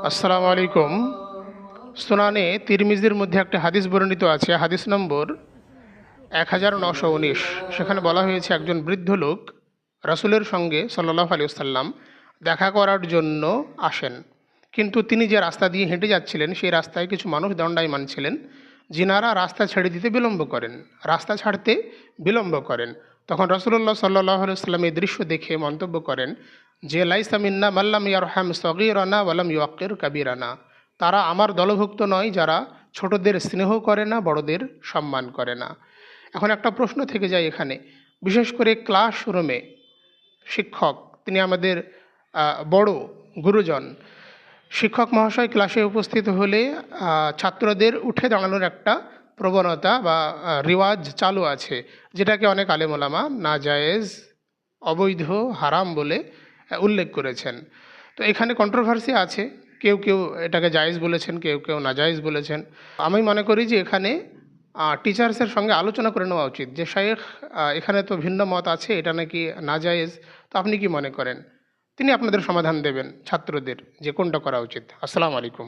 আসসালামু আলাইকুম। সুনানে তিরমিজির মধ্যে একটা হাদিস বর্ণিত আছে, হাদিস নম্বর 1919। সেখানে বলা হয়েছে একজন বৃদ্ধ লোক রাসূলের সঙ্গে সাল্লাল্লাহু আলাইহি ওয়াসাল্লাম দেখা করার জন্য আসেন, কিন্তু তিনি যে রাস্তা দিয়ে হেঁটে যাচ্ছিলেন সেই রাস্তায় কিছু মানুষ দণ্ডায়মান ছিলেন, যিনারা রাস্তা ছেড়ে দিতে বিলম্ব করেন, রাস্তা ছাড়তে বিলম্ব করেন। তখন রাসূলুল্লাহ সাল্লাল্লাহু আলাইহি ওয়াসাল্লাম এই দৃশ্য দেখে মন্তব্য করেন যে লাইসা মিন্না মাল্লাম ইয়ারহাম সগীরানা ওয়ালাম ইউক্কির কাবীরানা, তারা আমার দলভুক্ত নয় যারা ছোটদের স্নেহ করে না, বড়দের সম্মান করে না। এখন একটা প্রশ্ন থেকে যায় এখানে, বিশেষ করে ক্লাসরুমে শিক্ষক, তিনি আমাদের বড় গুরুজন, শিক্ষক মহাশয় ক্লাসে উপস্থিত হলে ছাত্রদের উঠে দাঁড়ানোর একটা প্রবণতা বা রিওয়াজ চালু আছে, যেটাকে অনেক আলেম ওলামা নাজায়েজ, অবৈধ, হারাম বলে উল্লেখ করেছেন। তো এখানে কন্ট্রোভার্সি আছে, কেউ কেউ এটাকে জায়েজ বলেছেন, কেউ কেউ নাজায়েজ বলেছেন। আমি মনে করি যে এখানে টিচার্সের সঙ্গে আলোচনা করে নেওয়া উচিত যে শায়েখ, এখানে তো ভিন্ন মত আছে, এটা নাকি নাজায়েজ, তো আপনি কি মনে করেন? তিনি আপনাদের সমাধান দেবেন ছাত্রদের যে কোনটা করা উচিত। আসসালামু আলাইকুম।